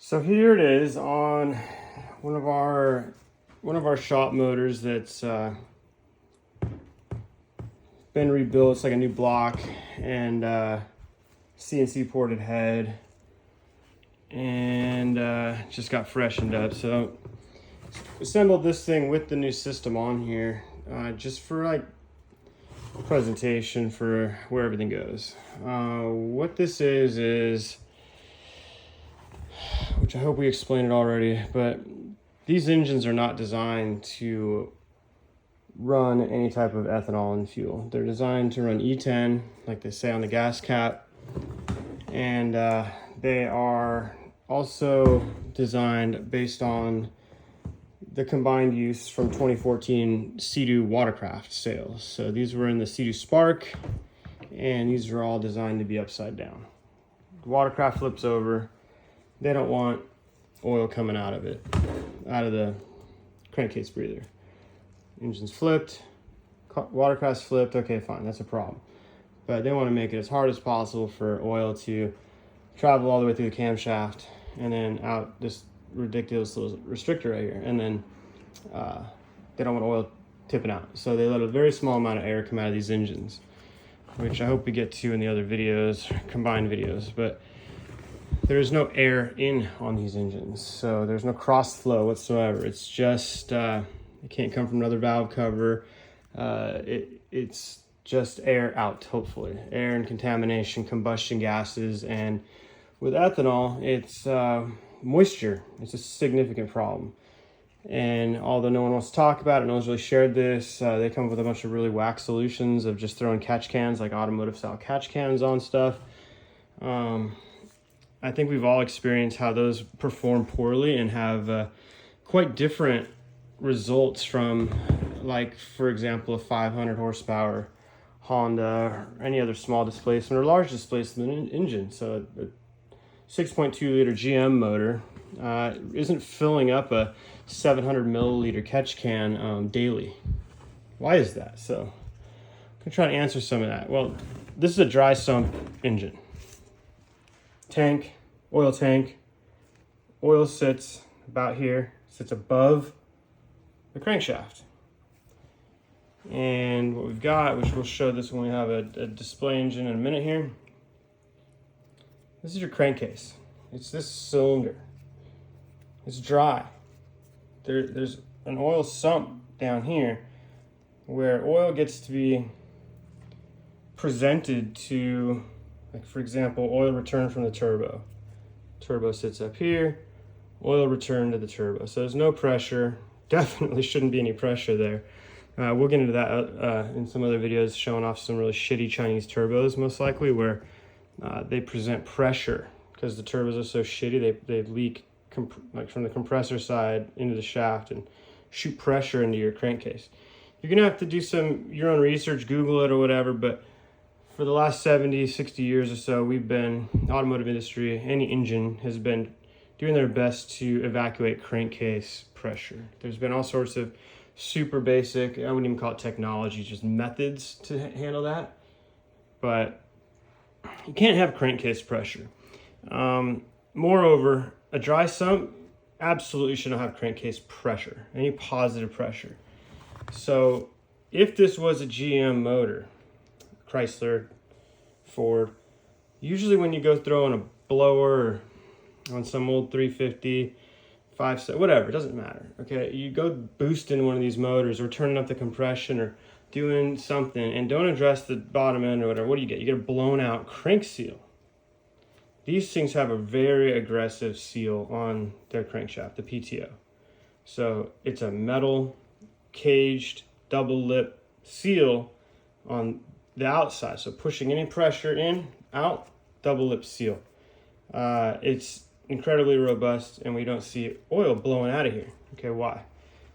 So here it is on one of our shop motors that's been rebuilt. It's like a new block and CNC ported head, and just got freshened up. So assembled this thing with the new system on here, just for like presentation for where everything goes. What this is, which I hope we explained it already, but these engines are not designed to run any type of ethanol and fuel. They're designed to run E10, like they say on the gas cap, and they are also designed based on the combined use from 2014 Sea-Doo watercraft sales. So these were in the Sea-Doo Spark, and these are all designed to be upside down. The watercraft flips over. They don't want oil coming out of it, out of the crankcase breather. Engine's flipped, watercraft's flipped, okay, fine, that's a problem. But they want to make it as hard as possible for oil to travel all the way through the camshaft and then out this ridiculous little restrictor right here. And then they don't want oil tipping out. So they let a very small amount of air come out of these engines, which I hope we get to in the other videos, combined videos. But there's no air in on these engines, so there's no cross flow whatsoever. It's just it can't come from another valve cover. It's just air out, hopefully. Air and contamination, combustion gases, and with ethanol, it's moisture. It's a significant problem. And although no one wants to talk about it, no one's really shared this, they come up with a bunch of really whack solutions of just throwing catch cans, like automotive style catch cans on stuff. I think we've all experienced how those perform poorly and have quite different results from, like, for example, a 500 horsepower Honda or any other small displacement or large displacement engine. So a 6.2 liter GM motor isn't filling up a 700 milliliter catch can daily. Why is that? So I'm gonna try to answer some of that. Well, this is a dry sump engine. Tank, oil tank. Oil sits about here, sits above the crankshaft. And what we've got, which we'll show this when we have a display engine in a minute here. This is your crankcase. It's this cylinder. It's dry. There's an oil sump down here where oil gets to be presented to, like, for example, oil return from the turbo. Turbo sits up here, oil return to the turbo. So there's no pressure. Definitely shouldn't be any pressure there. We'll get into that in some other videos, showing off some really shitty Chinese turbos, most likely, where they present pressure because the turbos are so shitty. They leak like from the compressor side into the shaft and shoot pressure into your crankcase. You're gonna have to do your own research, Google it or whatever, but for the last 70, 60 years or so, automotive industry, any engine has been doing their best to evacuate crankcase pressure. There's been all sorts of super basic, I wouldn't even call it technology, just methods to handle that. But you can't have crankcase pressure. Moreover, a dry sump absolutely should not have crankcase pressure, any positive pressure. So if this was a GM motor, Chrysler, Ford, usually when you go throw in a blower on some old 350, 5, whatever, it doesn't matter, okay? You go boosting one of these motors or turning up the compression or doing something and don't address the bottom end or whatever, what do? You get a blown out crank seal. These things have a very aggressive seal on their crankshaft, the PTO. So it's a metal caged double lip seal on the outside. So pushing any pressure in, out, double lip seal. It's incredibly robust and we don't see oil blowing out of here. Okay, why?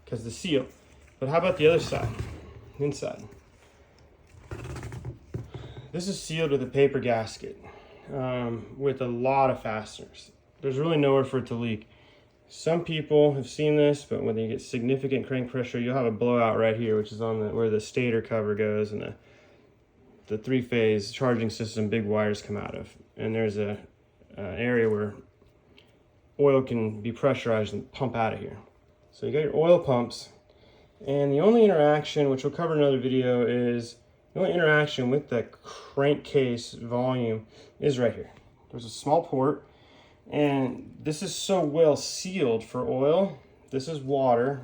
Because the seal. But how about the other side, inside? This is sealed with a paper gasket with a lot of fasteners. There's really nowhere for it to leak. Some people have seen this, but when they get significant crank pressure, you'll have a blowout right here, which is on where the stator cover goes and the three-phase charging system big wires come out of. And there's a area where oil can be pressurized and pump out of here. So you got your oil pumps, and the only interaction, which we'll cover in another video, is the only interaction with the crankcase volume is right here. There's a small port, and this is so well sealed for oil. This is water,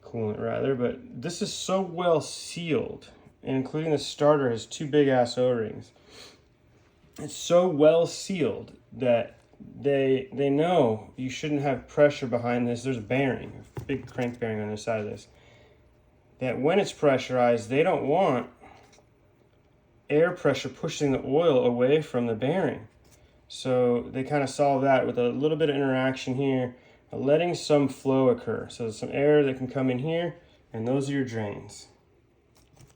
coolant rather, but this is so well sealed, and including the starter has two big ass O-rings. It's so well sealed that they know you shouldn't have pressure behind this. There's a bearing, a big crank bearing on the side of this, that when it's pressurized, they don't want air pressure pushing the oil away from the bearing. So they kind of solve that with a little bit of interaction here, letting some flow occur. So there's some air that can come in here, and those are your drains.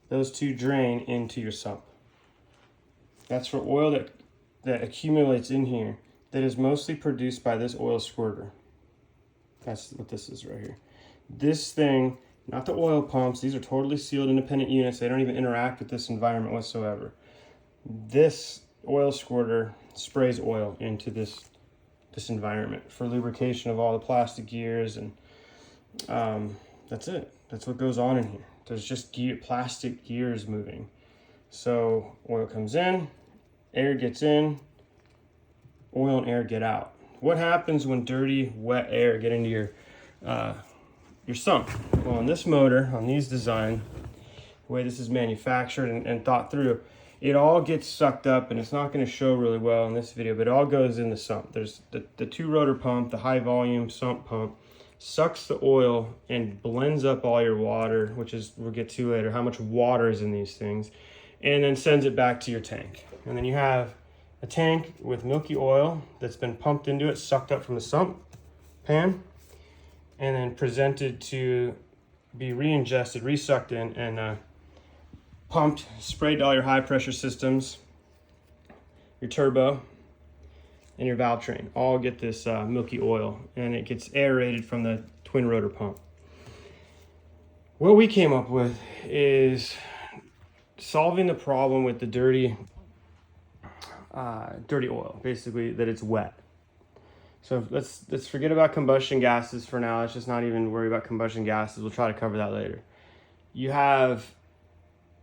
Those two drain into your sump. That's for oil that accumulates in here, that is mostly produced by this oil squirter. That's what this is right here. This thing, not the oil pumps, these are totally sealed independent units. They don't even interact with this environment whatsoever. This oil squirter sprays oil into this environment for lubrication of all the plastic gears, and that's it. That's what goes on in here. There's just plastic gears moving. So oil comes in, air gets in, oil and air get out. What happens when dirty, wet air get into your sump? Well, on this motor, on these design, the way this is manufactured and thought through, it all gets sucked up, and it's not going to show really well in this video, but it all goes in the sump. There's the two rotor pump, the high volume sump pump, sucks the oil and blends up all your water, which is, we'll get to later, how much water is in these things, and then sends it back to your tank. And then you have a tank with milky oil that's been pumped into it, sucked up from the sump pan, and then presented to be re-ingested, re-sucked in, and pumped, sprayed to all your high pressure systems, your turbo, and your valve train. All get this milky oil, and it gets aerated from the twin rotor pump. What we came up with is solving the problem with the dirty oil, basically, that it's wet. So let's forget about combustion gases for now. Let's just not even worry about combustion gases. We'll try to cover that later. You have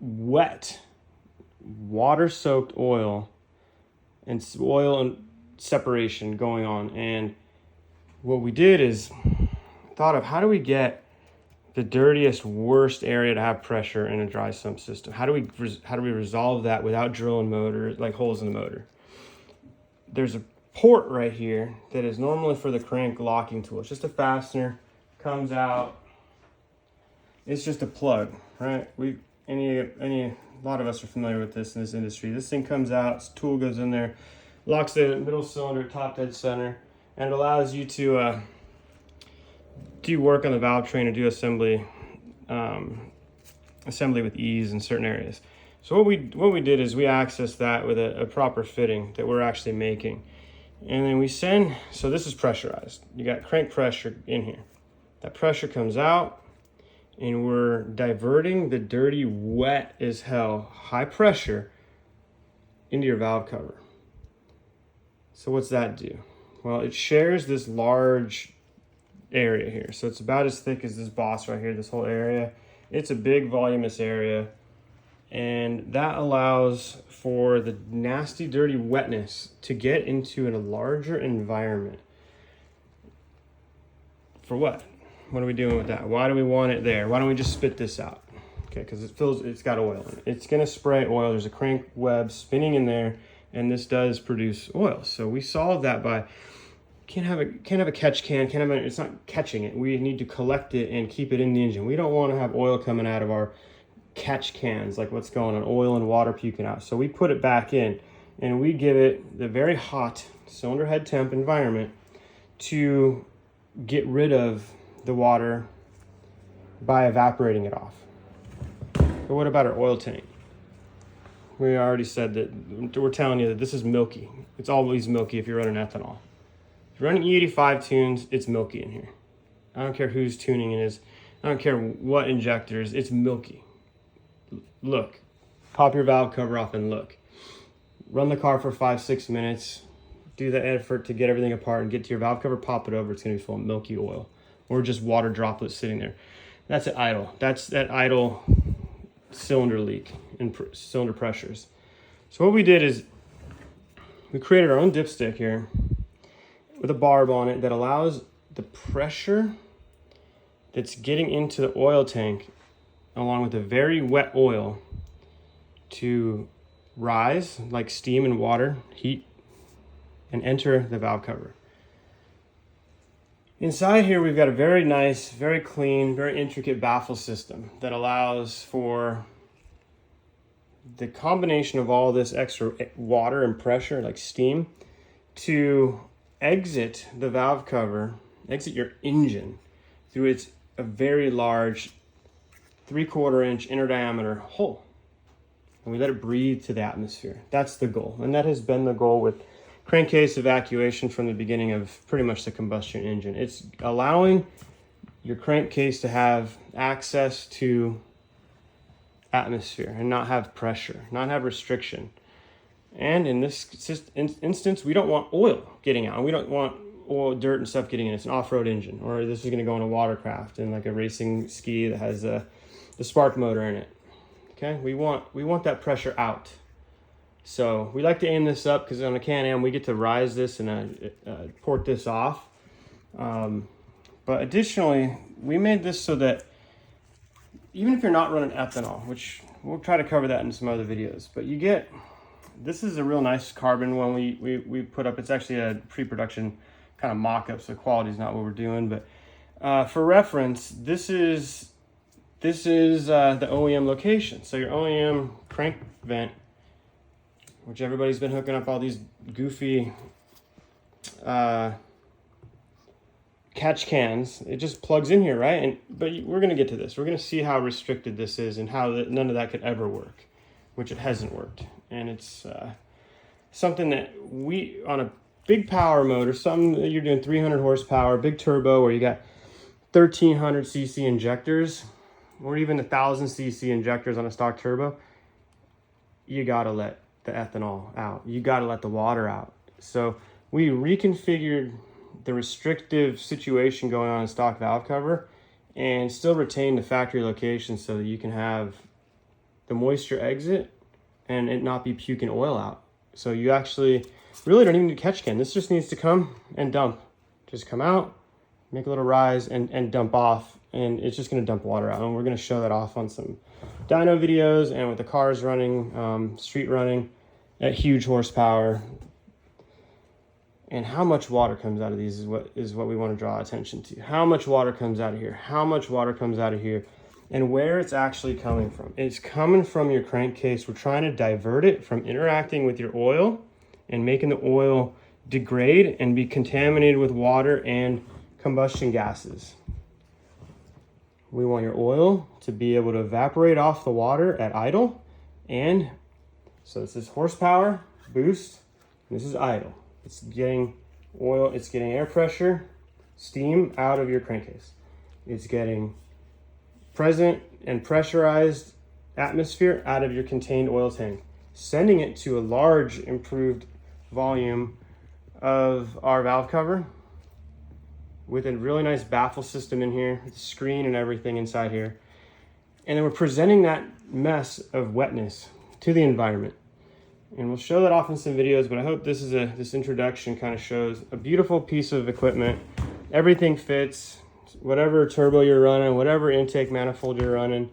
wet, water-soaked oil and separation going on. And what we did is thought of, how do we get the dirtiest, worst area to have pressure in a dry sump system? How do we resolve that without drilling motors, like holes in the motor? There's a port right here that is normally for the crank locking tool. It's just a fastener, comes out. It's just a plug, right? A lot of us are familiar with this in this industry. This thing comes out, this tool goes in there, locks the middle cylinder, top dead center, and it allows you to do work on the valve train or do assembly with ease in certain areas. So what we did is we accessed that with a proper fitting that we're actually making. And then we send, so this is pressurized. You got crank pressure in here. That pressure comes out, and we're diverting the dirty, wet as hell, high pressure into your valve cover. So what's that do? Well, it shares this large area here. So it's about as thick as this boss right here, this whole area. It's a big voluminous area, and that allows for the nasty, dirty wetness to get into a larger environment. For what? What are we doing with that? Why do we want it there? Why don't we just spit this out? Okay, because it's got oil in it. It's gonna spray oil. There's a crank web spinning in there, and this does produce oil. So we solved that by can't have a catch can, it's not catching it. We need to collect it and keep it in the engine. We don't want to have oil coming out of our catch cans, like what's going on, oil and water puking out. So we put it back in, and we give it the very hot cylinder head temp environment to get rid of the water by evaporating it off. But what about our oil tank? We already said that we're telling you that this is milky. It's always milky if you're running ethanol. If you're running E85 tunes, it's milky in here. I don't care whose tuning it is. I don't care what injectors, it's milky. Look, pop your valve cover off and look. Run the car for 5-6 minutes, do the effort to get everything apart and get to your valve cover, pop it over, it's gonna be full of milky oil or just water droplets sitting there. That's at idle. That's that idle cylinder leak and cylinder pressures. So what we did is we created our own dipstick here with a barb on it that allows the pressure that's getting into the oil tank along with the very wet oil to rise like steam and water, heat, and enter the valve cover. Inside here, we've got a very nice, very clean, very intricate baffle system that allows for the combination of all this extra water and pressure, like steam, to exit the valve cover, exit your engine through a very large 3/4 inch inner diameter hole. And we let it breathe to the atmosphere. That's the goal. And that has been the goal with crankcase evacuation from the beginning of pretty much the combustion engine. It's allowing your crankcase to have access to atmosphere and not have pressure, not have restriction. And in this instance, we don't want oil getting out. We don't want oil, dirt, and stuff getting in. It's an off-road engine, or this is going to go in a watercraft and like a racing ski that has the spark motor in it. Okay, we want that pressure out. So we like to aim this up because on a Can-Am we get to rise this and port this off. But additionally, we made this so that even if you're not running ethanol, which we'll try to cover that in some other videos, but this is a real nice carbon one we put up. It's actually a pre-production kind of mock-up, so quality is not what we're doing. But for reference, this is the OEM location. So your OEM crank vent, which everybody's been hooking up all these goofy catch cans. It just plugs in here, right? But we're going to get to this. We're going to see how restricted this is and how none of that could ever work, which it hasn't worked. And it's something that on a big power motor, something that you're doing 300 horsepower, big turbo, where you got 1300 cc injectors, or even 1000 cc injectors on a stock turbo, you got to let the ethanol out. You got to let the water out. So we reconfigured the restrictive situation going on in stock valve cover and still retain the factory location so that you can have the moisture exit and it not be puking oil out. So you actually really don't even need a catch can. This just needs to come and dump. Just come out, make a little rise and dump off, and it's just going to dump water out. And we're going to show that off on some dyno videos and with the cars running, street running at huge horsepower. And how much water comes out of these is what we want to draw attention to. How much water comes out of here? How much water comes out of here? And where it's actually coming from. It's coming from your crankcase. We're trying to divert it from interacting with your oil and making the oil degrade and be contaminated with water and combustion gases. We want your oil to be able to evaporate off the water at idle. And so this is horsepower, boost, and this is idle. It's getting oil, it's getting air pressure, steam out of your crankcase. It's getting present and pressurized atmosphere out of your contained oil tank, sending it to a large improved volume of our valve cover with a really nice baffle system in here, with the screen and everything inside here. And then we're presenting that mess of wetness to the environment. And we'll show that off in some videos, but I hope this introduction kind of shows a beautiful piece of equipment. Everything fits, whatever turbo you're running, whatever intake manifold you're running,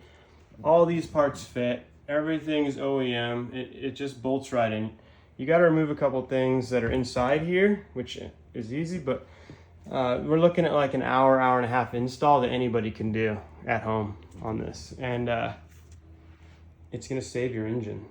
all these parts fit. Everything is OEM. It just bolts right in. You got to remove a couple things that are inside here, which is easy, but we're looking at like an hour and a half install that anybody can do at home on this. And it's going to save your engine.